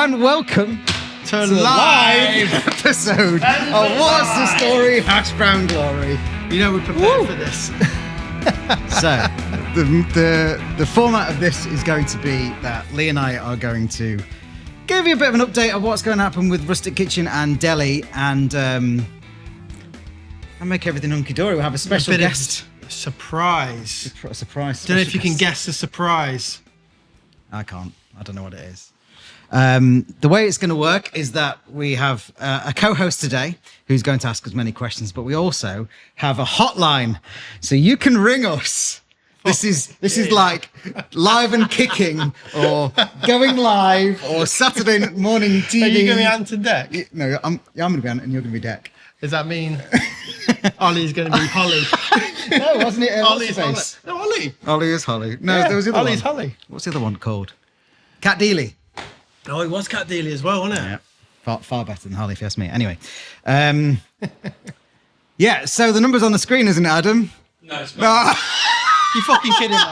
and welcome to live episode of What's the Story? Hash Brown Glory. You know we're prepared for this. So, the format of this is going to be that Lee and I are going to give you a bit of an update of what's going to happen with Rustic Kitchen and Deli, and make everything hunky-dory. We'll have a special guest. Surprise. A surprise. Don't know if you can guess the surprise. I can't. I don't know what it is. The way it's going to work is that we have a co-host today who's going to ask us many questions, but we also have a hotline, so you can ring us. This is like live and kicking, or going live, or Saturday morning TV. Are you going to be Ant and Deck? No, I'm going to be Ant and you're going to be Deck. Does that mean Ollie's going to be Holly? No, wasn't it? Ollie's Holly. No, Ollie. Ollie is Holly. No, Yeah, there was the other Ollie's one. Holly. What's the other one called? Cat Deely. Oh, it was Cat Deely as well, wasn't it? Yeah, far better than Holly, if you ask me. Anyway, yeah. So the number's on the screen, isn't it, Adam? No, it's not. You fucking kidding me?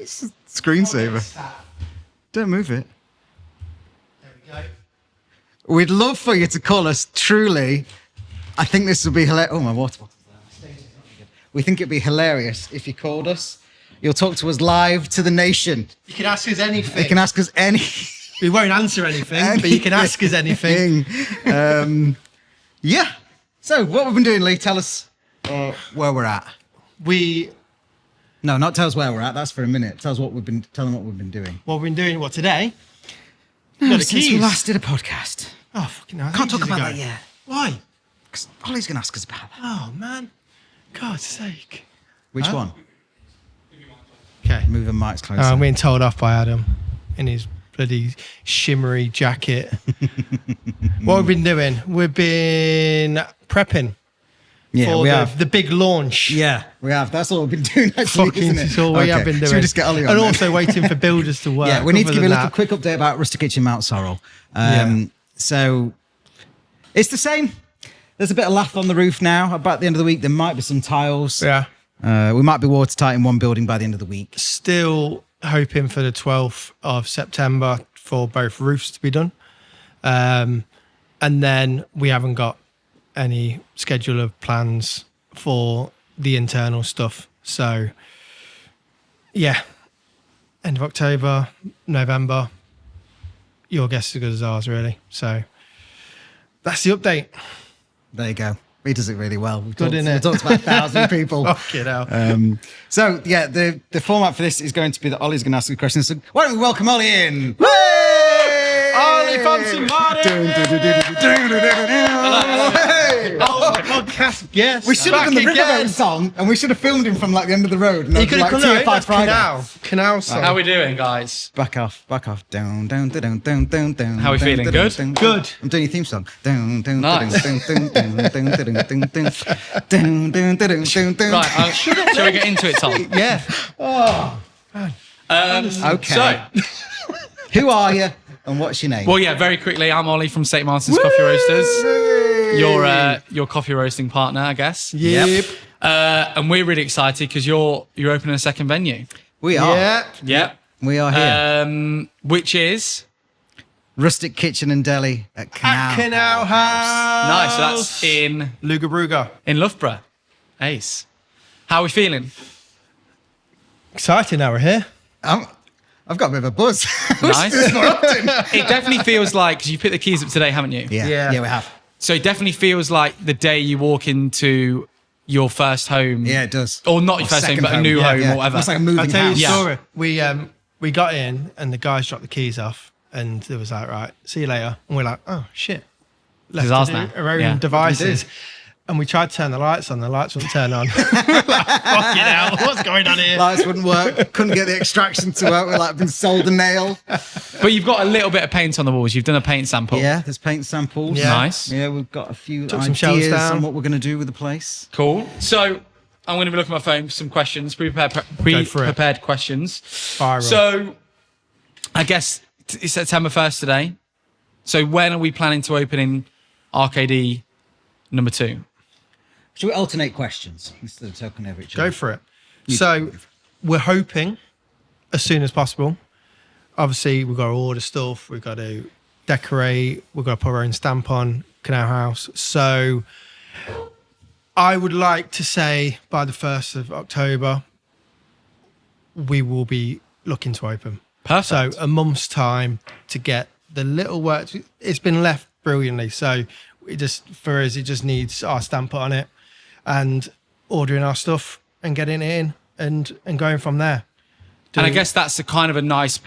It's a screensaver. Don't move it. There we go. We'd love for you to call us. Truly, I think this would be hilarious. Oh, my water bottle's there. We think it'd be hilarious if you called us. You'll talk to us live to the nation. You can ask us anything. You can ask us any. We won't answer anything, but you can ask us anything. Yeah. So, what we've been doing, Lee? Tell us where we're at. No, not tell us where we're at. That's for a minute. Tell us what we've been. Tell them what we've been doing. What we've been doing? What today? No, Got the since we keys. last did a podcast. Oh fucking hell! Can't talk ages about ago. that yet. Why? Because Ollie's going to ask us about that. Oh man! God's sake! Which one? Okay. Moving mics closer. I'm being told off by Adam in his bloody shimmery jacket. What we've been doing? We've been prepping for we have. the big launch. Yeah, we have. That's all we've been doing, actually, Fucking, isn't it? it's all we have been doing. Should we just get Ollie on and then? also waiting for builders to work. Yeah, we need to other give you a than little that. quick update about Rustic Kitchen Mount Sorrel. So, it's the same. There's a bit of lath on the roof now. About the end of the week, there might be some tiles. Yeah. We might be watertight in one building by the end of the week. Still hoping for the 12th of September for both roofs to be done. And then we haven't got any schedule of plans for the internal stuff. So, yeah, end of October, November, your guess is as good as ours, really. So, that's the update. There you go. He does it really well. We've Good, talked, innit? we've talked about 1,000 people. Fucking hell. So, yeah, the format for this is going to be that Ollie's going to ask you questions. So why don't we welcome Ollie in? Ollie Fancy Martin! Podcast guest. We should have done the Riverboat song, and we should have filmed him from like the end of the road. And You could have come out. That's Friday. Canal song. How we doing, guys? Back off. Down, down, down, down, down, down. How we down, feeling? down, Good? down, down. Good. I'm doing your theme song. Down, down, Nice. down, down, down, down, down, down, down, down, down, down, down, down. Right, shall we get into it, Tom? Yeah. Okay. So, Who are you, and what's your name? well, yeah, very quickly, I'm Ollie from St. Martin's Coffee Roasters. Your coffee roasting partner, I guess. Yep. And we're really excited because you're opening a second venue. We are. Yeah. Yep. We are here. Which is Rustic Kitchen and Deli at Canal. Canal House. nice. So that's in Loughborough. Loughborough. Ace. How are we feeling? Exciting now we're here. I've got a bit of a buzz. Nice. It definitely feels like, because you picked the keys up today, haven't you? Yeah, we have. So it definitely feels like the day you walk into your first home. Yeah, it does. Or not your first home, second but a new home yeah. or whatever. It's like a moving I'll tell you house. a story. We got in and the guys dropped the keys off and it was like, right, see you later. And we're like, oh shit. This is ours now. Our own Yeah. devices. And we tried to turn the lights on. The lights wouldn't turn on. Like, fucking hell, what's going on here? Lights wouldn't work. Couldn't get the extraction to work. We're like been sold a nail. But you've got a little bit of paint on the walls. You've done a paint sample. Yeah, there's paint samples. Yeah. Nice. Yeah, we've got a few Took some shelves ideas down. on what we're going to do with the place. Cool. So I'm going to be looking at my phone for some questions, pre-prepared questions. Viral. So I guess it's September 1st today. So when are we planning to open in RKD number 2? Should we alternate questions instead of talking over each other? Go for it. So we're hoping as soon as possible. obviously we've got to order stuff, we've got to decorate, we've got to put our own stamp on Canal House. So I would like to say by the 1st of October, we will be looking to open. Perfect. So a month's time to get the little work. It's been left brilliantly. So it just needs our stamp on it and ordering our stuff and getting it in and going from there. And I guess that's a kind of a nice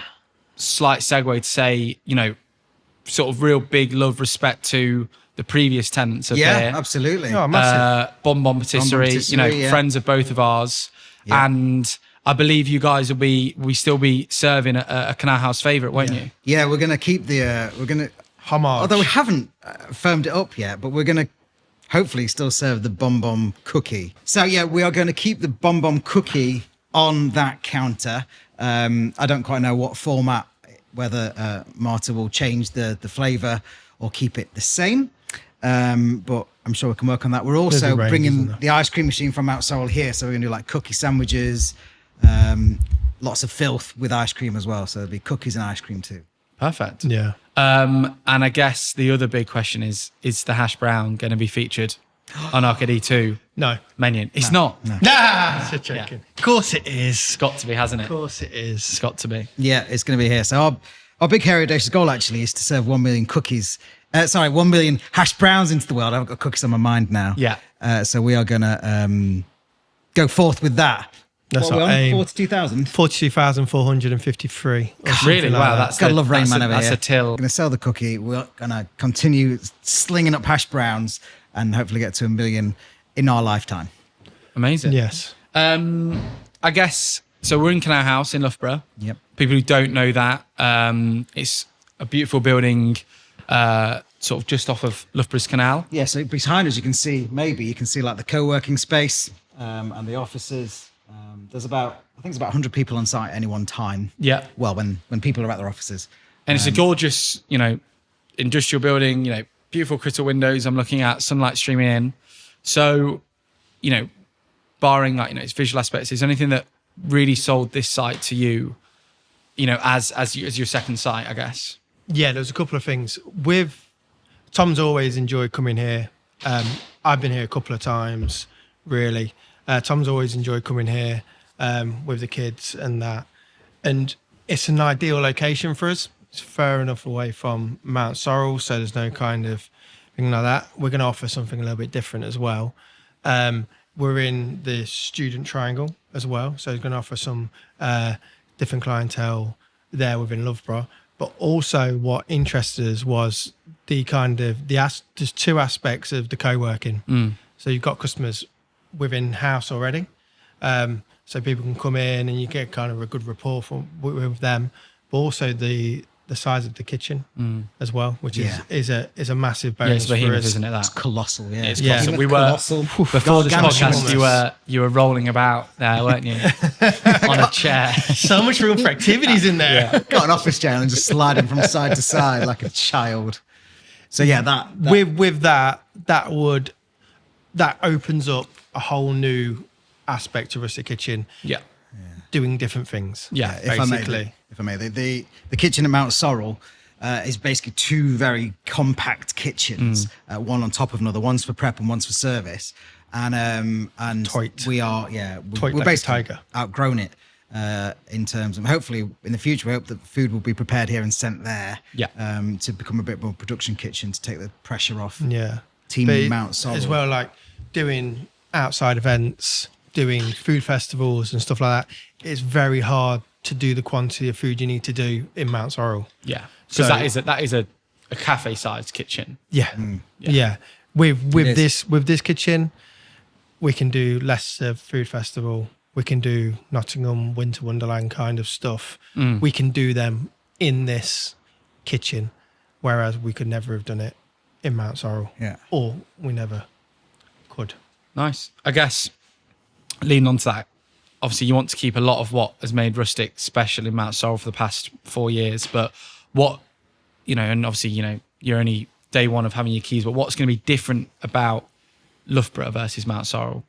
slight segue to say, sort of real big love, respect to the previous tenants of here. Absolutely. Oh, massive. Bon Bon Patisserie, Patisserie, friends of both of ours. Yeah. And I believe you guys will still be serving a Canal House favourite, won't you? Yeah, we're going to keep Homage. although we haven't firmed it up yet, but we're going to hopefully still serve the Bon Bon cookie. So yeah, we are going to keep the Bon Bon cookie on that counter. I don't quite know what format, whether Marta will change the flavour or keep it the same. But I'm sure we can work on that. We're also range, bringing isn't there? the ice cream machine from Mount Sorrel here. So we're going to do like cookie sandwiches, lots of filth with ice cream as well. So there'll be cookies and ice cream too. Perfect. Yeah. And I guess the other big question is the hash brown going to be featured on RKD 2 No. menu? It's not. No. Nah, it's a joking. Of course it is. It's got to be, hasn't it? Of course it is. It's got to be. Yeah, it's going to be here. So our big hairy audacious goal actually is to serve 1 million cookies. 1 million hash browns into the world. I've got cookies on my mind now. Yeah. So we are going to go forth with that. That's What are our we on? aim. 42,000. 42,453. Really? Wow, that's Gotta love Rain Man over that's here. a till. We're going to sell the cookie. We're going to continue slinging up hash browns and hopefully get to 1 million in our lifetime. Amazing. Yes. I guess, so we're in Canal House in Loughborough. Yep. People who don't know that, it's a beautiful building sort of just off of Loughborough's Canal. Yeah, so behind us you can see like the co-working space and the offices. There's I think it's about 100 people on site at any one time. Yeah. Well, when people are at their offices. And it's a gorgeous, industrial building, beautiful crystal windows I'm looking at, sunlight streaming in. So, barring like, its visual aspects, is there anything that really sold this site to you, as your second site, I guess? Yeah, there's a couple of things. Tom's always enjoyed coming here. I've been here a couple of times, really. Tom's always enjoyed coming here with the kids and that. And it's an ideal location for us. It's far enough away from Mount Sorrel, so there's no kind of thing like that. We're going to offer something a little bit different as well. We're in the student triangle as well, so it's going to offer some different clientele there within Loughborough. But also what interested us was there's two aspects of the co-working. So you've got customers within house already. So people can come in and you get kind of a good rapport with them. But also the size of the kitchen as well, which is a massive bonus It's behemoth, for us. isn't it? That It's colossal, yeah. It's Yeah. colossal. Colossal. Before this Gargantuous. podcast, you were rolling about there, weren't you, on a chair? So much room for activities in there. Got an office chair and just sliding from side to side like a child. So yeah, that With that opens up a whole new aspect of Rustic Kitchen, Yeah, doing different things. yeah. if I may, the kitchen at Mount Sorrel is basically two very compact kitchens, one on top of another. One's for prep and one's for service. And Tight. we are Tight we're like a basically tiger. outgrown it in terms of, hopefully in the future we hope that food will be prepared here and sent there. Yeah. To become a bit more production kitchen to take the pressure off. Yeah. Team But Mount Sorrel as well, like doing outside events, doing food festivals and stuff like that. It's very hard to do the quantity of food you need to do in Mount Sorrel. Yeah, because So- that is a cafe-sized kitchen. Yeah. Yeah. With It is. this kitchen, we can do Leicester Food Festival. We can do Nottingham Winter Wonderland kind of stuff. We can do them in this kitchen, whereas we could never have done it in Mount Sorrel. Yeah. Or we never could. Nice. I guess leaning on to that, obviously you want to keep a lot of what has made Rustic special in Mount Sorrel for the past 4 years, but what, and obviously, you're only day one of having your keys, but what's going to be different about Loughborough versus Mount Sorrel?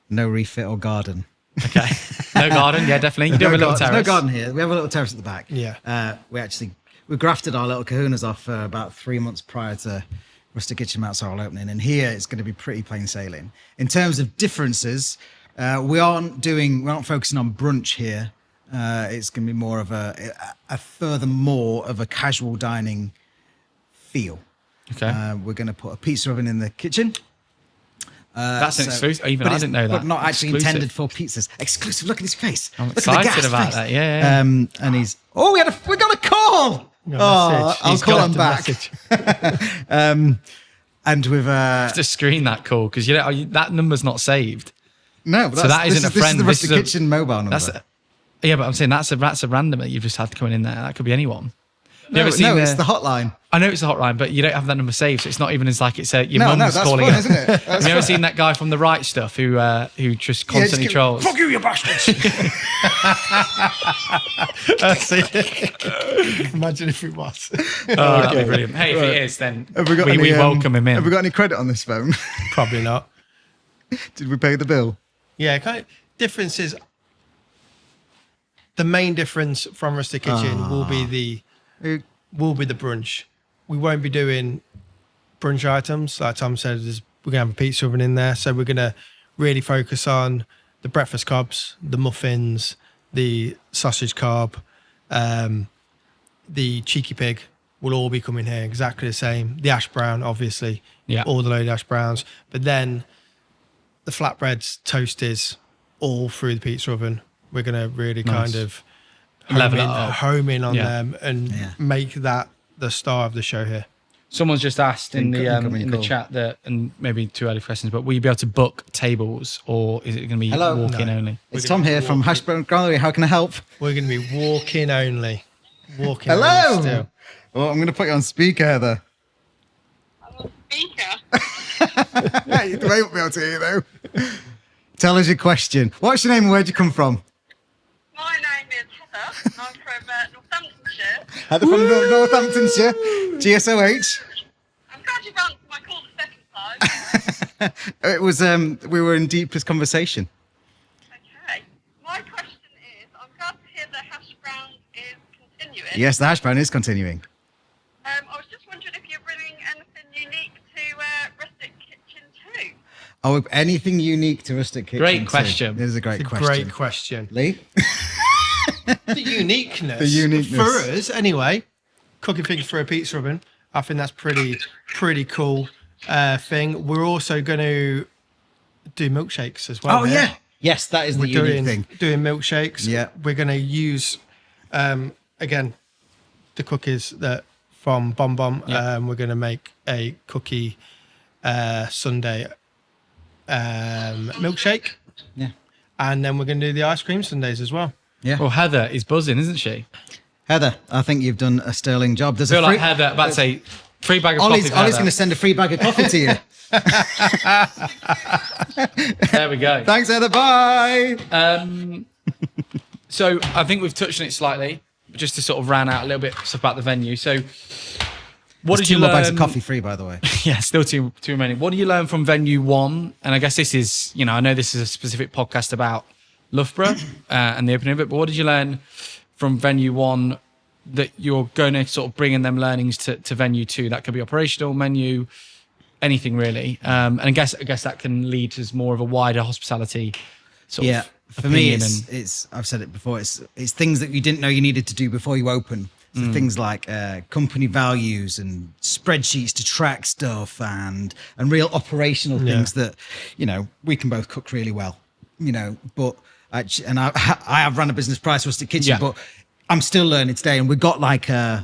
No refit or garden. Okay. No garden. Yeah, definitely. You do have a little terrace. No garden here. We have a little terrace at the back. Yeah. We grafted our little kahunas off about 3 months prior to Rustic Kitchen Mount Sorrel opening, and here it's going to be pretty plain sailing. In terms of differences, we're not focusing on brunch here. It's going to be more of furthermore of a casual dining feel. Okay. We're going to put a pizza oven in the kitchen. That's an exclusive. I didn't know that. But not actually Exclusive. intended for pizzas. Exclusive. Look at his face. I'm Look at the excited gas about face. that. Yeah. And he's. Oh, we got a call. I'll call him back. And with Have to screen that call because that number's not saved. no, So that isn't a friend. This is the This is Rustic Kitchen mobile number. Yeah, but I'm saying that's a random that you've just had coming in there. That could be anyone. No, it's the hotline. I know it's a hotline, but you don't have that number saved, so it's not even as like it's your No, mum's that's calling fun, it. isn't it? That's Have you ever fun. seen that guy from the right stuff who just constantly trolls? Fuck you, you bastards! Imagine if it was. Oh, that'd be brilliant. Hey, if it is, then we we welcome him in. Have we got any credit on this phone? Probably not. Did we pay the bill? Yeah, difference is the main difference from Rustic Kitchen will be the brunch. We won't be doing brunch items. Like Tom said, we're gonna have a pizza oven in there, so we're gonna really focus on the breakfast cobs, the muffins, the sausage carb, the cheeky pig will all be coming here exactly the same. The ash brown, obviously, all the loaded ash browns, but then the flatbreads, toasties, all through the pizza oven. We're going to really kind of home in on them and make that the star of the show here. Someone's just asked in the chat that, and maybe too early questions, but will you be able to book tables or is it going to be walk-in only? It's Tom here from Hashbone Growlery. How can I help? We're going to be walk-in only. Walk-in Hello. only still. Well, I'm going to put you on speaker, Heather. I'm on speaker. You won't be able to hear you, though. Tell us your question. What's your name and where'd you come from? My name is Heather. I'm from Northamptonshire. Heather from Northamptonshire. GSOH. I'm glad you've answered my call the second time. It was, we were in deepest conversation. Okay. My question is, I'm glad to hear the hash brown is continuing. Yes, the hash brown is continuing. I was just wondering if you're bringing anything unique to Rustic Kitchen too. Oh, anything unique to Rustic Kitchen? Great question. This is a great question. Great question. Lee? The uniqueness. The uniqueness. For us, anyway, cooking things for a pizza oven. I think that's pretty cool thing. We're also going to do milkshakes as well. Oh, yeah. Yes, that is the unique thing. Doing milkshakes. Yeah. We're going to use, again, the cookies that from Bon Bon. Yeah. We're going to make a cookie sundae milkshake. Yeah. And then we're going to do the ice cream sundaes as well. Yeah. Well, Heather is buzzing, isn't she? Heather, I think you've done a sterling job. There's I feel a free, like Heather, about to say, free bag of coffee. Ollie's going to send a free bag of coffee to you. There we go. Thanks, Heather. Bye. So I think we've touched on it slightly, but just to sort of round out a little bit stuff about the venue. So what did you Two more learn? bags of coffee free, by the way. Yeah, still two remaining. What do you learn from venue one? And I guess this is, I know this is a specific podcast about Loughborough and the opening of it, but what did you learn from venue one that you're going to sort of bring in them learnings to venue two? That could be operational, menu, anything really. And I guess that can lead to more of a wider hospitality sort of for me, opinion it's I've said it before. It's things that you didn't know you needed to do before you open. So things like company values and spreadsheets to track stuff and real operational things that we can both cook really well. But actually, and I have run a business prior to Rustic Kitchen, but I'm still learning today. And we've got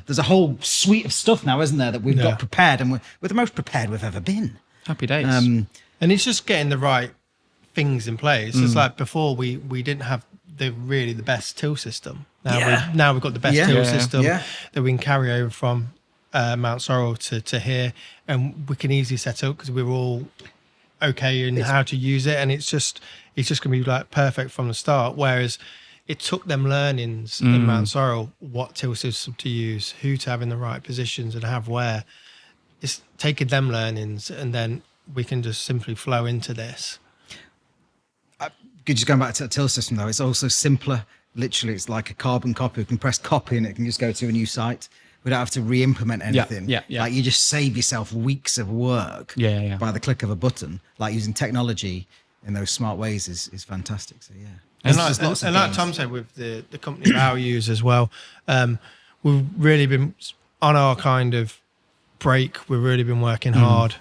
there's a whole suite of stuff now, isn't there, that we've got prepared, and we're the most prepared we've ever been. Happy days. And it's just getting the right things in place. It's like before we didn't have the best till system. Now we've got the best till system that we can carry over from Mount Sorrel to here, and we can easily set up because we're all okay in how to use it, and it's just going to be perfect from the start. Whereas it took them learnings in Mount Sorrel, what till system to use, who to have in the right positions and have where. It's taking them learnings, and then we can just simply flow into this. just going back to the till system though, it's also simpler. Literally, it's like a carbon copy. You can press copy and it can just go to a new site. We don't have to re-implement anything. Yeah. Like you just save yourself weeks of work Yeah. by the click of a button. Like using technology in those smart ways is fantastic. So yeah. And There's lots of like games. Tom said, with the company values as well, we've really been on our kind of break. We've really been working hard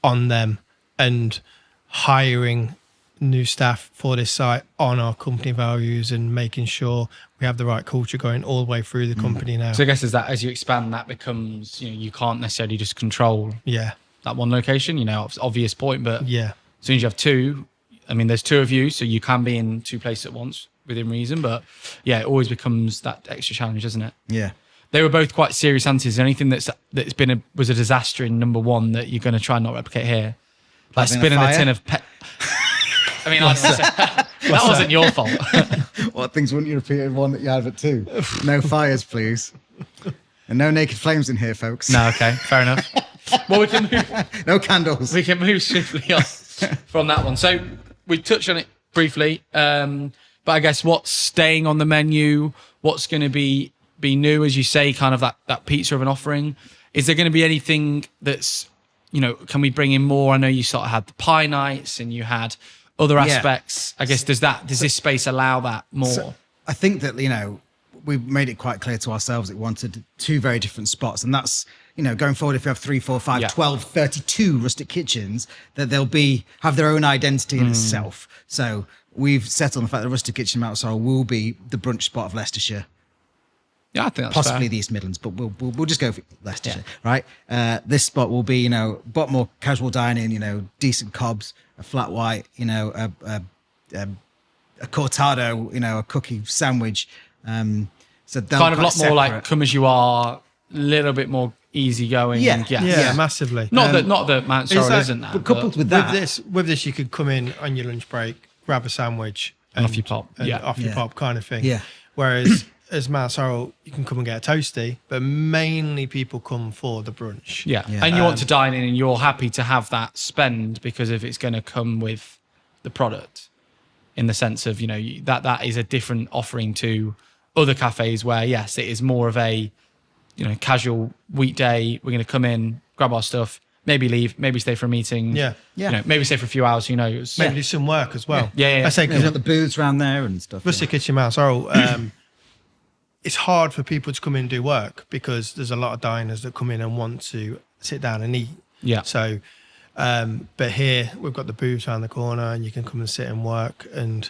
on them and hiring new staff for this site on our company values and making sure we have the right culture going all the way through the company now. So I guess as you expand, that becomes, you can't necessarily just control Yeah. that one location, obvious point, but Yeah. as soon as you have two, I mean, there's two of you, so you can be in two places at once within reason, but yeah, it always becomes that extra challenge, doesn't it? Yeah. They were both quite serious answers. Is there anything was a disaster in number one that you're going to try and not replicate here? Like Having a spinning a fire? tin of I mean, that wasn't your fault. What things wouldn't you repeat in one that you had at 2? No fires, please. And no naked flames in here, folks. No, okay, fair enough. Well, we can move. No candles. We can move swiftly on from that one. So we touched on it briefly, but I guess what's staying on the menu, what's going to be new, as you say, kind of that pizza of an offering. Is there going to be anything that's, can we bring in more? I know you sort of had the pie nights and you had other aspects. I guess does this space allow that more? So I think that, we made it quite clear to ourselves that we wanted 2 very different spots. And that's, going forward, if you have 3, 4, 5, 12, 32 rustic kitchens, that they'll have their own identity in itself. So we've settled on the fact that Rustic Kitchen Mount Sorrel will be the brunch spot of Leicestershire. Yeah, I think that's Possibly fair. the East Midlands, but we'll just go for Leicestershire, right? This spot will be, but more casual dining, decent cobs, a flat white, a cortado, a cookie sandwich. So Kind of a lot more like come as you are, a little bit more easygoing. Yeah. And Yeah, massively. Not that Mount Sorrel isn't that. But coupled with that, With this, you could come in on your lunch break, grab a sandwich, And off you pop. and Yeah. off you Yeah. pop kind of thing. Yeah. Whereas as Mount Sorrel, you can come and get a toasty, but mainly people come for the brunch. Yeah. And you want to dine in and you're happy to have that spend because if it's going to come with the product in the sense of, that is a different offering to other cafes where, yes, it is more of a, casual weekday. We're going to come in, grab our stuff, maybe leave, maybe stay for a meeting. Yeah. Maybe stay for a few hours, who knows? Maybe do some work as well. Yeah. I say, you've because got the booths around there and stuff. Rustic Kitchen Mount Sorrel, it's hard for people to come in and do work because there's a lot of diners that come in and want to sit down and eat. Yeah. So, but here we've got the booths around the corner and you can come and sit and work and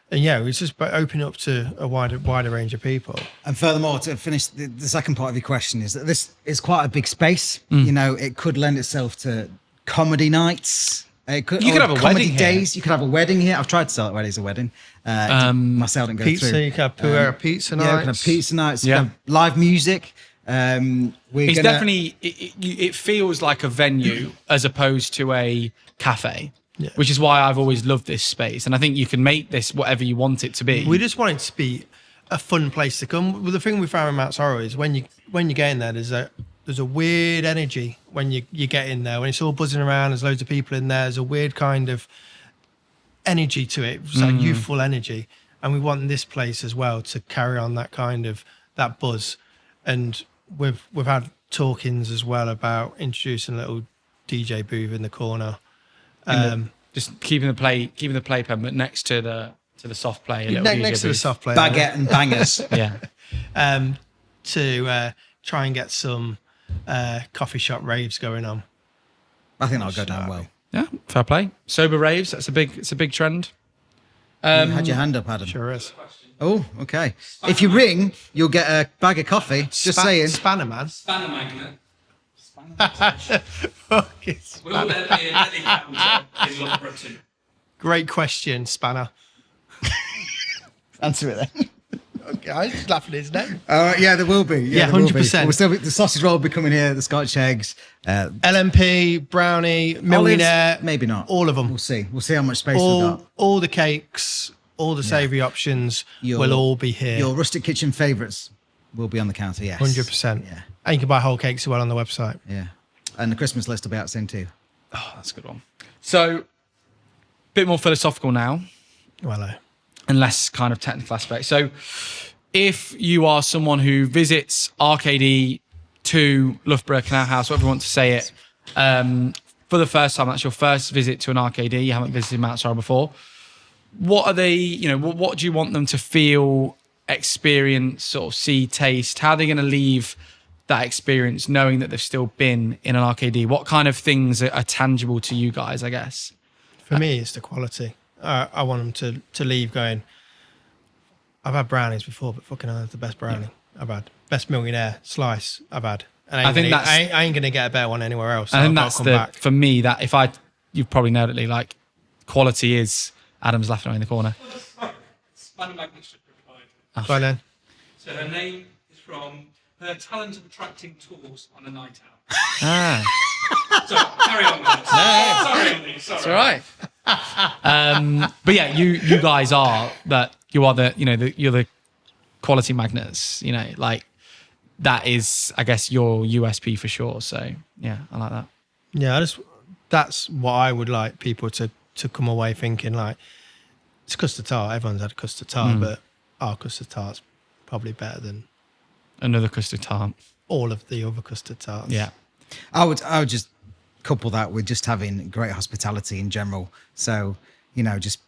yeah, it's just opening up to a wider range of people. And furthermore, to finish the second part of your question is that this is quite a big space. It could lend itself to comedy nights. You could have a comedy wedding days. here. You could have a wedding here. I've tried to sell it as a wedding. My sale didn't go Pizza, through. you can have Puera pizza nights. Yeah, we can have pizza nights. You Yeah. can have live music. It's definitely, it feels like a venue as opposed to a cafe, which is why I've always loved this space. And I think you can make this whatever you want it to be. We just want it to be a fun place to come. Well, the thing we found in Mount Sorrel is when you get in there, there's a weird energy when you get in there. When it's all buzzing around, there's loads of people in there. There's a weird kind of energy to it. It's like youthful energy. And we want this place as well to carry on that kind of that buzz. And we've had talkings as well about introducing a little DJ booth in the corner. Just keeping the playpen, but next to the soft play. A little Next DJ to the booth. soft play. baguette and bangers. Yeah. To try and get some coffee shop raves going on. I think that'll go down well. Yeah. Fair play. Sober raves. It's a big trend. You had your hand up, Adam. Sure is. Oh, okay. If you ring, you'll get a bag of coffee. Just saying. Spanner, man. Spanner magnet. Fucking Will spanner. there be a deli counter in Loughborough too? Great question, Spanner. Answer it then. Okay, I was just laughing at his name. Yeah, there will be. Yeah, there will be. 100%. We'll still be, the sausage roll will be coming here, the Scotch eggs. LMP, brownie, millionaire. Olives, maybe not. All of them. We'll see. We'll see how much space we've got. All the cakes, all the savoury options will all be here. Your rustic kitchen favourites will be on the counter, yes. 100%. Yeah. And you can buy whole cakes as well on the website. Yeah. And the Christmas list will be out soon too. Oh, that's a good one. So bit more philosophical now Well, and less kind of technical aspects. So if you are someone who visits RKD to Loughborough Canal House, whatever you want to say it, for the first time, that's your first visit to an RKD, you haven't visited Mount Sorrel before, what are they, what do you want them to feel, experience, sort of see, taste? How are they going to leave that experience knowing that they've still been in an RKD? What kind of things are tangible to you guys, I guess? for me, it's the quality. I want them to leave going, I've had brownies before, but fucking hell, that's the best brownie I've had. Best millionaire slice I've had. And I ain't gonna get a better one anywhere else. So I think that's for me, that you've probably nailed it, Lee, like quality is, Adam's laughing away in the corner. Spanner Magnets should provide. Go then. So her name is from her talent of attracting tours on a night out. Ah, So carry on, guys. Sorry, Andy. Sorry. it's all right. But yeah, you guys are that. You are you're the quality magnets. Like that is, I guess, your USP for sure. So yeah, I like that. Yeah, that's what I would like people to come away thinking, like, it's custard tart. Everyone's had a custard tart, but our custard tart's probably better than Another custard tart. all of the other custard tarts. Yeah. I would just couple that with just having great hospitality in general. So, just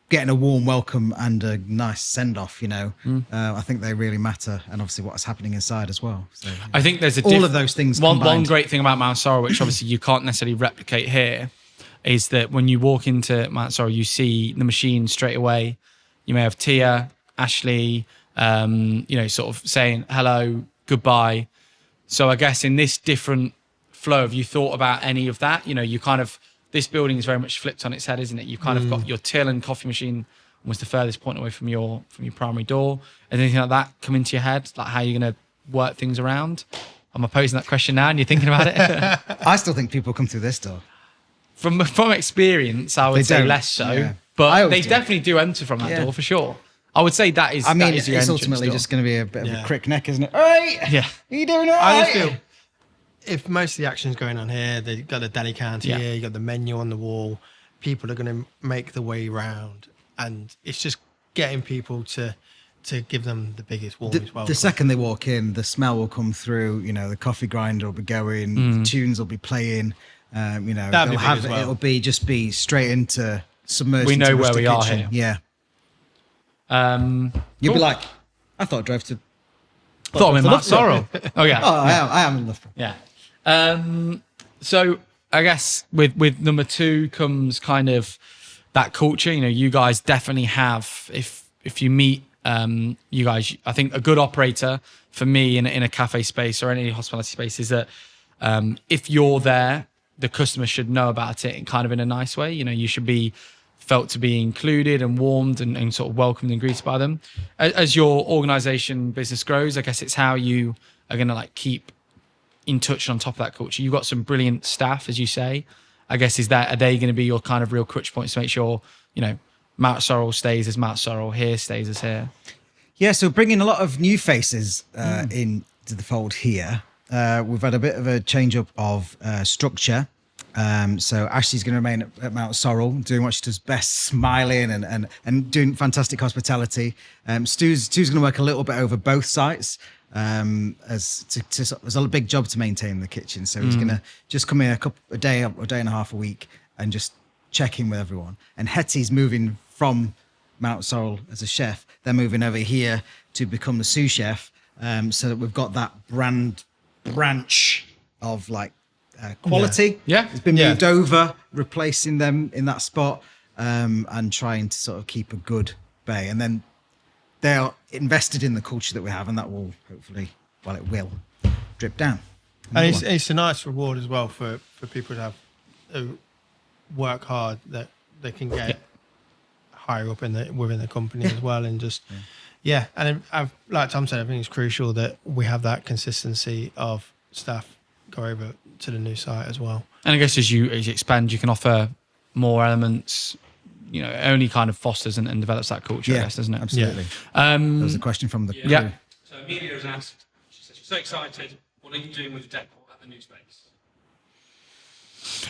getting a warm welcome and a nice send off, I think they really matter. And obviously what's happening inside as well. So I think there's all of those things One combined. great thing about Mount Sorrel, which obviously you can't necessarily replicate here, is that when you walk into Mount Sorrel, you see the machine straight away. You may have Tia, Ashley, sort of saying hello, goodbye. So I guess in this different flow, have you thought about any of that? You kind of, this building is very much flipped on its head, isn't it? You've kind of got your till and coffee machine almost the furthest point away from your primary door. Has anything like that come into your head, like how you're going to work things around? I'm posing that question now and you're thinking about it. I still think people come through this door. From experience, I would They say don't, less so, yeah. I but always they do. definitely do enter from that Yeah. door for sure. I would say that is. I mean, that is your it's entrance ultimately door. just going to be a bit of Yeah. a crick neck, isn't it? All right. Yeah. Are you doing all I right? just feel if most of the action's going on here, they've got the deli counter Yeah. here, you got the menu on the wall, people are going to make the way round, and it's just getting people to give them the biggest warmest welcome. The second they walk in, the smell will come through. The coffee grinder will be going, the tunes will be playing. That'd be they'll big have as well. it'll be just be straight into submerged. We know into where Rustic we are Kitchen. here. Yeah, you'll Cool. be like, I thought I drove to. Thought I'm in to Mount Loughborough. Sorrel. Oh yeah. Oh, I am in Loughborough. Yeah. So I guess with number two comes kind of that culture. You guys definitely have. If you meet you guys, I think a good operator for me in a cafe space or any hospitality space is that if you're there, the customer should know about it in kind of in a nice way. You should be felt to be included and warmed and sort of welcomed and greeted by them. As your organization business grows, I guess it's how you are going to like keep in touch on top of that culture. You've got some brilliant staff, as you say. I guess are they going to be your kind of real crutch points to make sure, Mount Sorrel stays as Mount Sorrel, here stays as here? Yeah, so bringing a lot of new faces into the fold here. We've had a bit of a change up of structure. So Ashley's going to remain at Mount Sorrel, doing what she does best, smiling and doing fantastic hospitality. Stu's going to work a little bit over both sites, as there's a big job to maintain the kitchen. So he's going to just come in a day or day and a half a week and just check in with everyone. And Hetty's moving from Mount Sorrel as a chef. They're moving over here to become the sous chef, so that we've got that branch of like quality. Yeah. It's been moved over, replacing them in that spot, and trying to sort of keep a good bay. And then they are invested in the culture that we have, and that will hopefully, it will drip down. And it's a nice reward as well for people to have work hard, that they can get higher up within the company as well, and just and like Tom said, I think it's crucial that we have that consistency of staff go over to the new site as well. And I guess as you expand, you can offer more elements. It only kind of fosters and develops that culture, I guess, doesn't it? Absolutely. Yeah. There was a question from the Yeah. crew. So Amelia has asked, she says, she's so excited. What are you doing with the decor at the new space?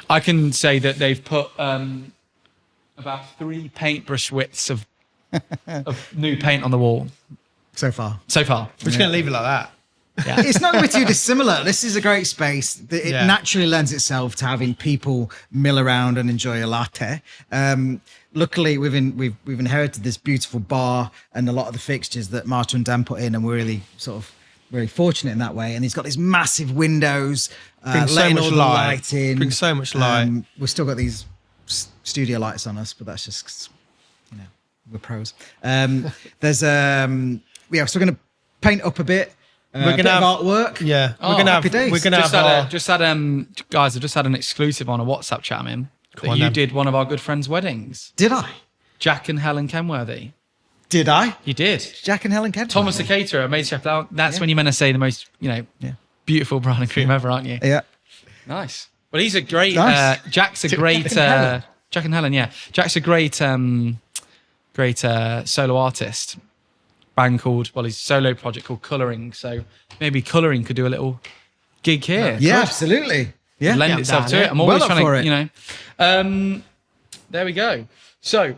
I can say that they've put about 3 paintbrush widths of new paint on the wall So far. so far. We're just going to leave it like that. Yeah. It's not going to be too dissimilar. This is a great space. It Yeah. naturally lends itself to having people mill around and enjoy a latte. Luckily, we've inherited this beautiful bar and a lot of the fixtures that Marta and Dan put in, and we're really fortunate in that way. And he's got these massive windows, Brings so letting much all the light. light in. Brings so much light. We've still got these studio lights on us, but that's just 'cause, we're pros. There's so we're going to paint up a bit. We're Bit gonna of have artwork. Yeah, Oh, we're gonna happy have. days. We're gonna Just have. guys, I've just had an exclusive on a WhatsApp chat, I'm in. That on you then. did one of our good friends' weddings. Did I? Jack and Helen Kenworthy. Did I? You did. Jack and Helen Kent. Thomas the caterer, made chef. That's when you're meant to say the most, beautiful brine and cream ever, aren't you? Yeah. Nice. Well, he's a great. Nice. Jack's a great. Jack and Helen, yeah. Jack's a great, solo artist. His solo project called Colouring. So maybe Colouring could do a little gig here. Yeah, absolutely. Yeah. Lend Yeah, itself I'm to down, it. yeah. I'm always Well up trying for to, there we go. So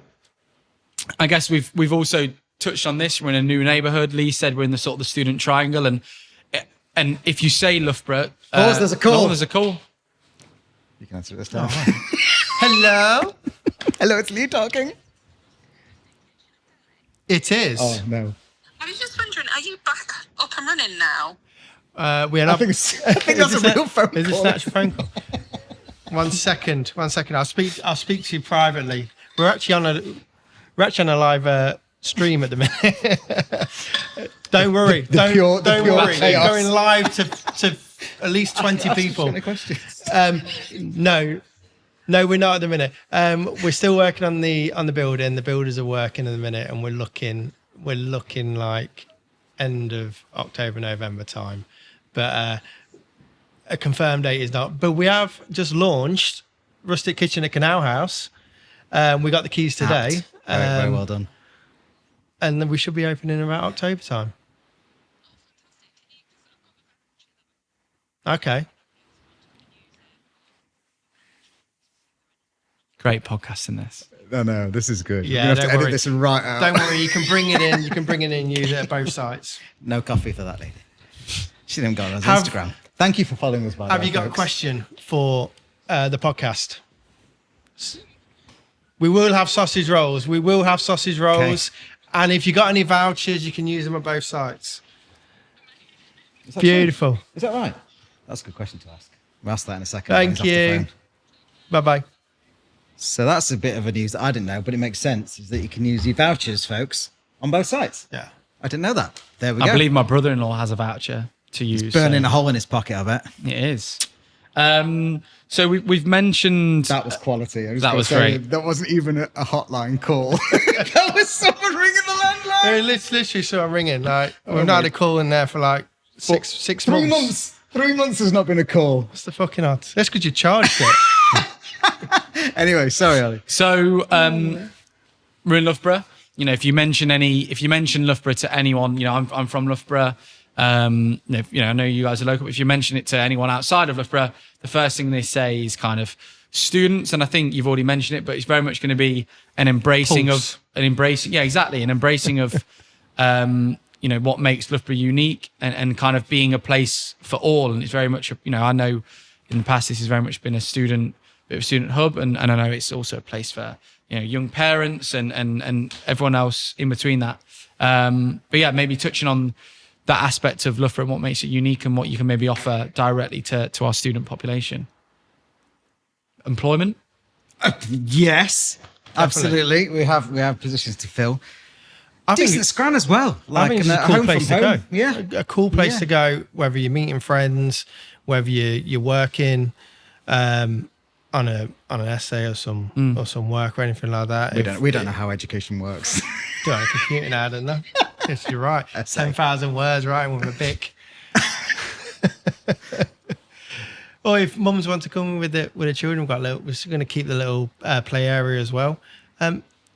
I guess we've also touched on this. We're in a new neighbourhood. Lee said we're in the sort of the student triangle, and if you say Loughborough, There's a call. There's a call. You can answer it this time. Hello. Hello, it's Lee talking. It is. Oh, no. I was just wondering, are you back up and running now? We had. I think that's a real phone Is this call. an actual phone call? One second. I'll speak to you privately. We're actually on a live stream at the minute. Don't worry. Don't pure worry. We're chaos. going live to at least 20 people. No, we're not at the minute. We're still working on the building. The builders are working at the minute, and we're looking like end of October, November time. But a confirmed date is not. But we have just launched Rustic Kitchen at Canal House. We got the keys today. Very well done. And then we should be opening about October time. Okay. Great podcast in this. No, this is good. Yeah, We're gonna have don't to edit worry. this and write out. Don't worry, you can bring it in. You can bring it in. Use it at both sites. No coffee for that lady. She didn't go on Have- Instagram. Thank you for following us, by the Have way, you got a folks. question for the podcast? We will have sausage rolls. And if you got any vouchers, you can use them at both sites. Is that Beautiful. true? Is that right? That's a good question to ask. We'll ask that in a second. when Thank he's off the you. phone. Bye-bye. So that's a bit of a news that I didn't know, but it makes sense, is that you can use your vouchers, folks, on both sites. Yeah. I didn't know that. There we I go. believe my brother-in-law has a voucher to use. Burning a hole in his pocket, I bet. It is. So we've mentioned That was quality. That was great. That wasn't even a hotline call. That was someone ringing the landline. Hey, literally saw a ringing. Like we've not had a call in there for like six 3 months. months. 3 months has not been a call. What's the fucking odds? That's because you charged it. Anyway, sorry, Ollie. So we're in Loughborough. You know, if you mention Loughborough to anyone, you know, I'm from Loughborough. I know you guys are local. But if you mention it to anyone outside of Loughborough, the first thing they say is kind of students. And I think you've already mentioned it, but it's very much going to be an embracing Pulse. an embracing of what makes Loughborough unique and kind of being a place for all. And it's very much, I know in the past this has very much been a bit of a student hub, and I know it's also a place for young parents and everyone else in between that. But yeah, maybe touching on that aspect of Loughborough and what makes it unique and what you can maybe offer directly to our student population. Employment. Yes, absolutely. We have positions to fill. Decent scran as well. I think it's a cool place to go. Yeah, a cool place Yeah. to go. Whether you're meeting friends, whether you're working on an essay or some work or anything like that. we don't know how education works. Don't know, computing ad and that. Yes, you're right. 10,000 words writing with a bic. Or if mums want to come with the children, we're still going to keep the little play area as well.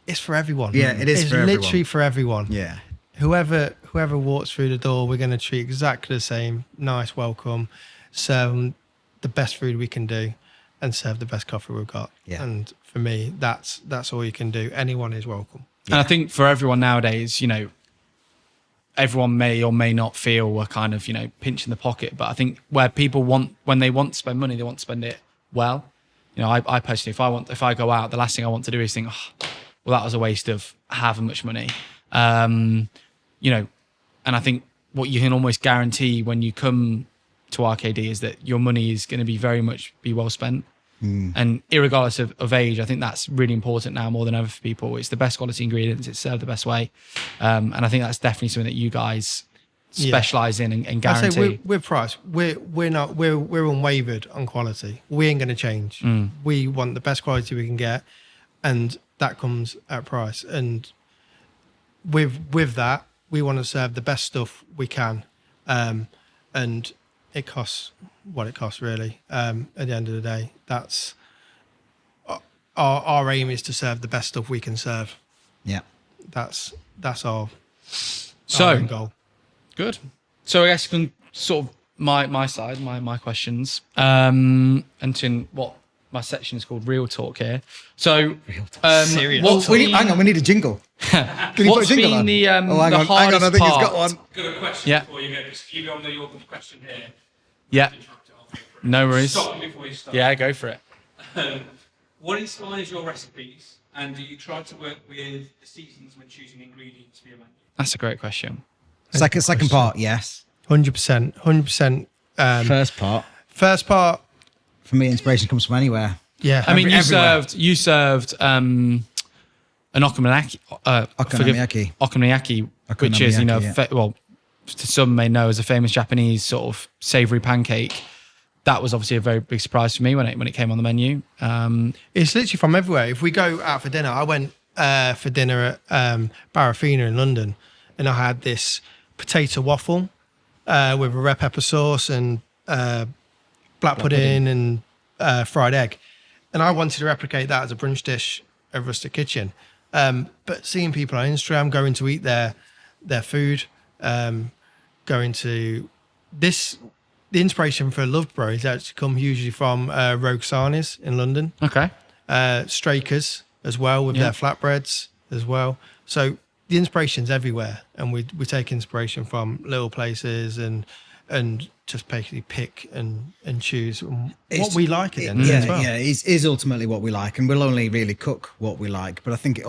It's for everyone. Yeah, it is It's for everyone. literally for everyone. Yeah. Whoever walks through the door, we're going to treat exactly the same. Nice welcome. So the best food we can do. and serve the best coffee we've got. Yeah. And for me, that's all you can do. Anyone is welcome. And I think for everyone nowadays, everyone may or may not feel a kind of, pinch in the pocket. But I think where people when they want to spend money, they want to spend it well. I personally, if I go out, the last thing I want to do is think, well, that was a waste of however much money. And I think what you can almost guarantee when you come to RKD is that your money is going to be very much be well spent. And irregardless of age, I think that's really important now more than ever for people. It's the best quality ingredients, it's served the best way. And I think that's definitely something that you guys specialize in and guarantee. I say we're price. We're unwavered on quality. We ain't going to change. We want the best quality we can get, and that comes at price. And with that, we want to serve the best stuff we can, and it costs what it costs really. At the end of the day, that's our aim is to serve the best stuff we can serve. Yeah, that's our so goal. Good. So I guess you can sort of my side, my questions, and to what my section is called Real Talk here. So Serious. hang on, we need a jingle. Can you put a jingle on? The hang on, I think he's got one. Got a question before you go. If you go on your question here. Yeah. Interrupt it halfway through. No worries. Stop before you start. Yeah, go for it. What inspires your recipes, and do you try to work with the seasons when choosing ingredients for your menu? That's a great question. Second part, yes. 100%. First part, for me, inspiration comes from anywhere. Yeah. I mean, you everywhere. served an okonomiyaki, which is Okonomiyaki, well, to some may know as a famous Japanese sort of savory pancake. That was obviously a very big surprise for me when it came on the menu. It's literally from everywhere. If we go out for dinner, I went for dinner at Barafina in London, and I had this potato waffle with a red pepper sauce and black pudding and fried egg. And I wanted to replicate that as a brunch dish at Rustic Kitchen. But seeing people on Instagram going to eat their food, going to this, the inspiration for Loughborough has actually come hugely from Rogue Sarnies in London. Okay. Strakers as well with their flatbreads as well. So the inspiration's everywhere, and we take inspiration from little places and just basically pick and choose what we like at the end as well. Yeah, it is ultimately what we like, and we'll only really cook what we like. But I think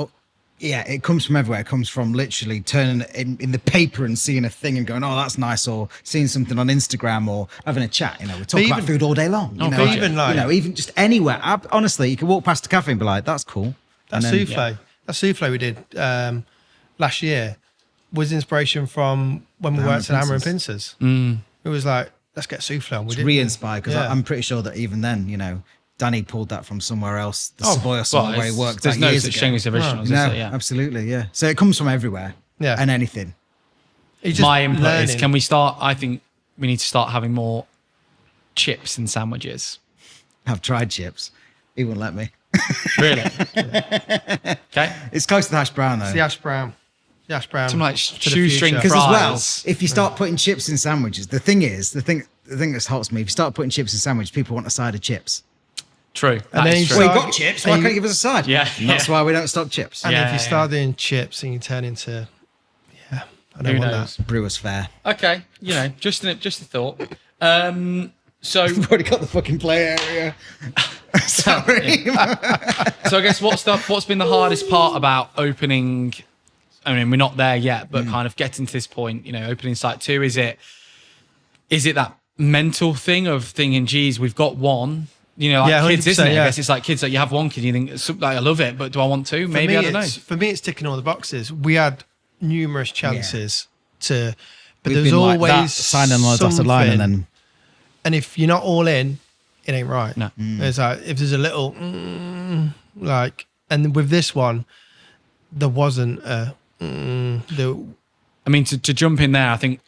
it comes from everywhere. It comes from literally turning in the paper and seeing a thing and going, oh, that's nice, or seeing something on Instagram or having a chat. We talk about food all day long. Even just anywhere. Honestly, you can walk past a cafe and be like, that's cool. That souffle we did last year was inspiration from when we worked at Hammer and Pincers. It was like, let's get souffle on. We did re-inspired, because I'm pretty sure that even then, Danny pulled that from somewhere else. The Savoy or somewhere where he worked There's out no years such ago. thing as originals, is No, there? Yeah. absolutely, yeah. So it comes from everywhere, and anything. My input is, can we start? I think we need to start having more chips and sandwiches. I've tried chips. He wouldn't let me. Really? Okay. It's close to the hash brown, though. It's the hash brown. Some like shoestring Because fries. as well, if you start putting chips in sandwiches, the thing that helps me, if you start putting chips in sandwiches, people want a side of chips. True. And then That is you true. Well, start- you got chips, why can't you give us a side? Yeah, And that's why we don't stock chips. And Yeah, if you yeah, start doing chips and you turn into, I don't Who want knows? that. Brewers Fair. Okay, just a thought. So We've already got the fucking play area. Sorry. So I guess what's been the hardest part about opening? I mean, we're not there yet, but kind of getting to this point, opening site 2, is it that mental thing of thinking, geez, we've got one, kids, isn't it? I guess it's like kids, like you have one kid, you think, I love it, but do I want to? Maybe, I don't know. For me, it's ticking all the boxes. We had numerous chances but We've there's been like always that, signing on a dotted line, and then and if you're not all in, it ain't right. No. It's like, if there's a little, and with this one, there wasn't a, I mean, to jump in there, I think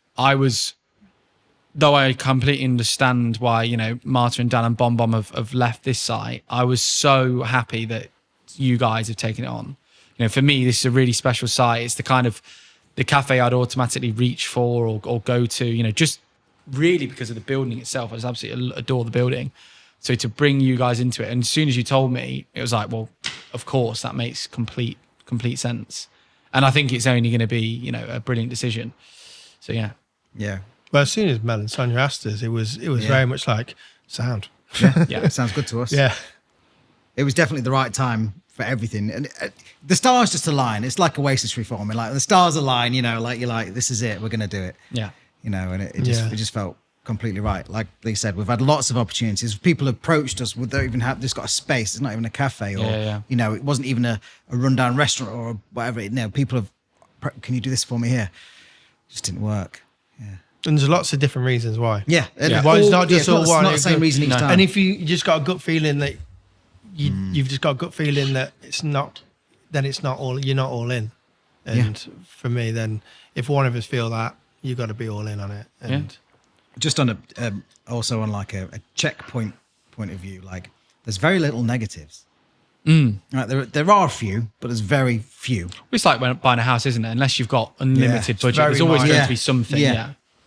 though I completely understand why, Marta and Dan and Bon Bon have left this site, I was so happy that you guys have taken it on. For me, this is a really special site. It's the kind of the cafe I'd automatically reach for or go to, just really because of the building itself. I just absolutely adore the building. So to bring you guys into it, and as soon as you told me, it was like, well, of course, that makes complete sense. And I think it's only going to be, a brilliant decision. So yeah. Yeah. Well, as soon as Mel and Sonia asked us, it was very much like sound. Yeah. It sounds good to us. Yeah. It was definitely the right time for everything. And the stars just align. It's like Oasis reforming. Like the stars align, like you're like, this is it. We're going to do it. Yeah. And it just felt completely right. Like Lee said, we've had lots of opportunities. People approached us without even just got a space. It's not even a cafe or, it wasn't even a rundown restaurant or whatever. People have, can you do this for me here? It just didn't work. Yeah. And there's lots of different reasons why. Yeah. Why it's not just all one. It's not the same reason each time. And if you just got a gut feeling that you've just got a gut feeling that it's not, then it's not all, you're not all in. And for me, then if one of us feel that, you've got to be all in on it. And just on also on like a checkpoint point of view, like there's very little negatives. Right, there are a few, but there's very few. It's like when buying a house, isn't it? Unless you've got unlimited budget, there's always going to be something.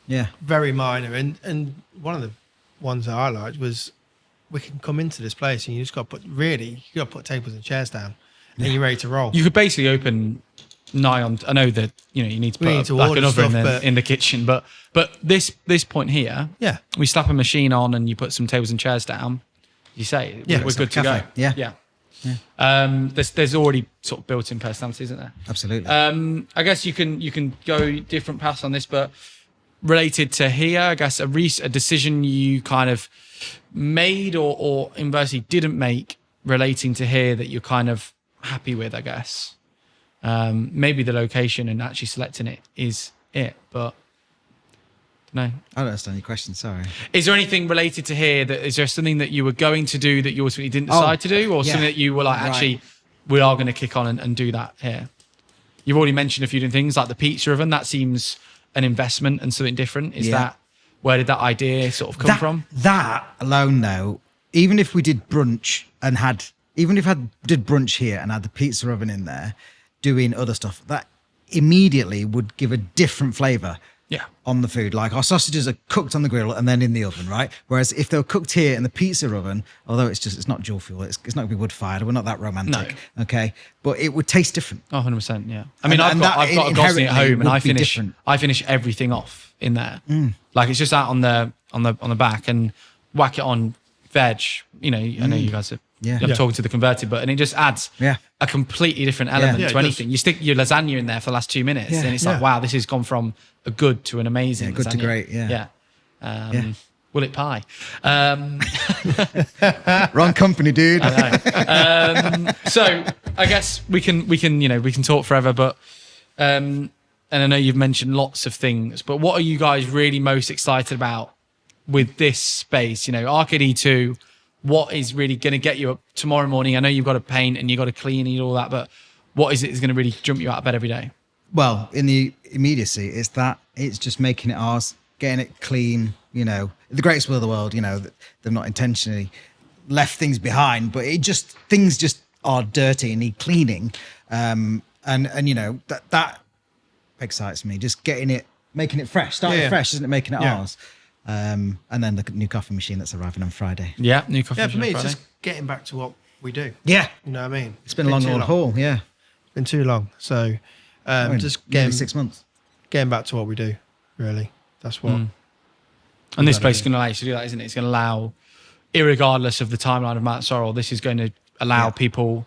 Yeah. Very minor. And one of the ones that I liked was we can come into this place and you just got to put tables and chairs down and you're ready to roll. You could basically open nigh on. I know that you need to put like an oven in the kitchen, but this point here, we slap a machine on and you put some tables and chairs down. You say we're good to go. Yeah. There's already sort of built-in personality, isn't there? Absolutely. I guess you can go different paths on this, but related to here, I guess a decision you kind of made or inversely didn't make relating to here that you're kind of happy with, I guess. Maybe the location and actually selecting it is it, but no. I don't understand your question, sorry. Is there anything related to here is there something that you were going to do that you ultimately didn't decide to do, or something that you were like, actually, we are going to kick on and do that here? You've already mentioned a few different things, like the pizza oven. That seems an investment and something different. Is that, where did that idea sort of come from? That alone, though, even if we did brunch and did brunch here and had the pizza oven in there, doing other stuff, that immediately would give a different flavour on the food. Like our sausages are cooked on the grill and then in the oven, right? Whereas if they were cooked here in the pizza oven, although it's not dual fuel, it's not going to be wood fired. We're not that romantic, okay? But it would taste different. Oh, 100%, yeah. I mean, I've got a Gosling at home and I finish everything off in there. Like it's just out on the back and whack it on veg. I know you guys are talking to the converted, but and it just adds a completely different element to anything. You stick your lasagna in there for the last 2 minutes and it's like, wow, this has gone from a good to an amazing good lasagna. to great, Will it pie? Wrong company, dude. I know. So I guess we can talk forever, but and I know you've mentioned lots of things, but what are you guys really most excited about with this space? RKD 2, what is really going to get you up tomorrow morning? I know you've got to paint and you've got to clean and all that, but what is it that's going to really jump you out of bed every day? Well, in the immediacy, it's just making it ours, getting it clean, the greatest will of the world, they've not intentionally left things behind, but things just are dirty and need cleaning. And that excites me, just making it fresh, starting fresh, isn't it? Making it ours. And then the new coffee machine that's arriving on Friday. Yeah, new coffee machine. For me, it's just getting back to what we do. Yeah. You know what I mean? It's been a long old haul, yeah. It's been too long. So just nearly 6 months. Getting back to what we do, really. That's what. And this place is going to allow you to do that, isn't it? It's going to allow, irregardless of the timeline of Mount Sorrel, this is going to allow people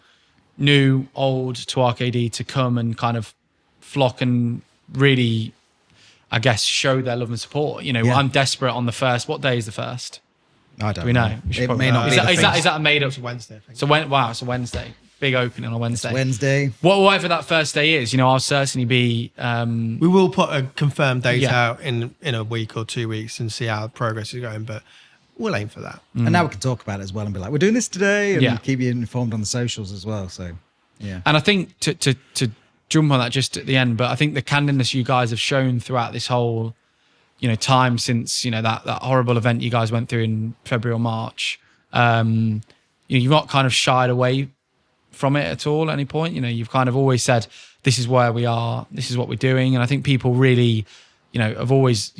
new, old to RKD to come and kind of flock and really, I guess, show their love and support. I'm desperate on the 1st. What day is the 1st? I don't know. Do we know? It may not be. Is that a made up? It's Wednesday, I think. It's a Wednesday. Big opening on a Wednesday. Wednesday. Whatever that first day is, I'll certainly be. We will put a confirmed date out in a week or 2 weeks and see how the progress is going, but we'll aim for that. And now we can talk about it as well and be like, we're doing this today, and keep you informed on the socials as well. So, yeah. And I think to jump on that just at the end, but I think the candidness you guys have shown throughout this whole, time since that horrible event you guys went through in February or March, you've not kind of shied away from it at all at any point. You've kind of always said, this is where we are, this is what we're doing. And I think people really, have always,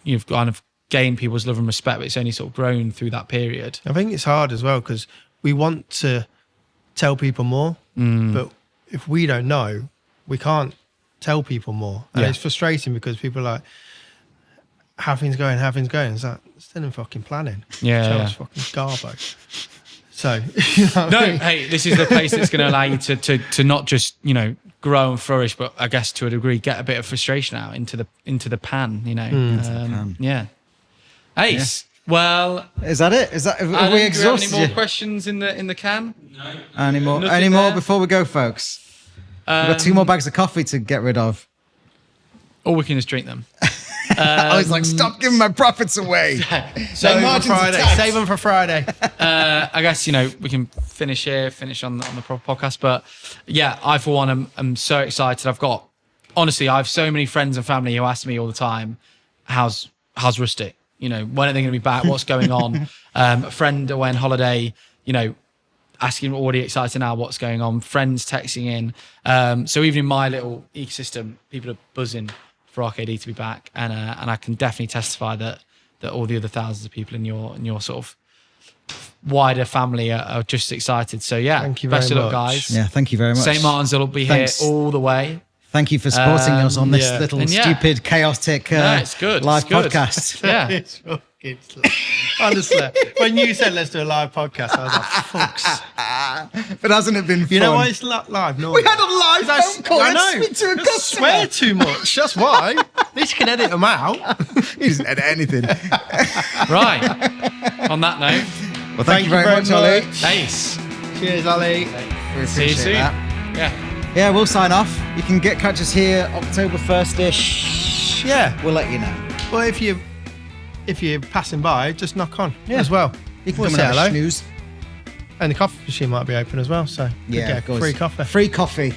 you've kind of gained people's love and respect, but it's only sort of grown through that period. I think it's hard as well because we want to tell people more, but if we don't know, we can't tell people more. And Yeah. it's frustrating because people are like, how things going. It's like, still in fucking planning. Yeah. It's fucking garbo. So, you know what No, I mean? hey, this is the place that's going to allow you to not just, you know, grow and flourish, but I guess to a degree get a bit of frustration out into the pan, you know. pan. Yeah. Ace. Well, Is that it? Is that have Alan, we do you have exhausted any more you? questions in the can? No. Any more? Nothing Any more there? before we go, folks? We've got 2 more bags of coffee to get rid of. Or we can just drink them. I was like, stop giving my profits away. Save them margins for Friday. are tight. Save them for Friday. I guess, you know, we can finish on the proper podcast. But yeah, I for one am so excited. Honestly, I have so many friends and family who ask me all the time, how's Rustic? You know, when are they going to be back? What's going on? A friend away on holiday, you know, asking, already excited now, what's going on? Friends texting in. So even in my little ecosystem, people are buzzing for RKD to be back, and I can definitely testify that all the other thousands of people in your sort of wider family are just excited. So yeah, Thank you best very of luck, much. guys. Yeah, thank you very much. St. Martin's will be Thanks. here all the way. Thank you for supporting us on this yeah. little And yeah. stupid, chaotic No, it's good. live It's good. podcast. Yeah. It's fucking honestly, when you said let's do a live podcast, I was like, fuck's. But hasn't it been fun? You know why it's live? No, We had a live phone call. I Let's know. speak to a You customer. swear too much. That's why. At least you can edit them out. He doesn't edit anything. Right. On that note, Well, thank you very much, Ollie. Ace. Cheers, Ali. We See you appreciate soon. that. Yeah. Yeah, we'll sign off. You can catch us here October 1st-ish. Yeah. We'll let you know. Well, if you're passing by, just knock on Yeah. as well. You can We'll come and say have a hello. snooze. And the coffee machine might be open as well, so you Yeah, get of course. free coffee. Free coffee.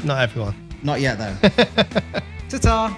Not everyone. Not yet, though. Ta-ta.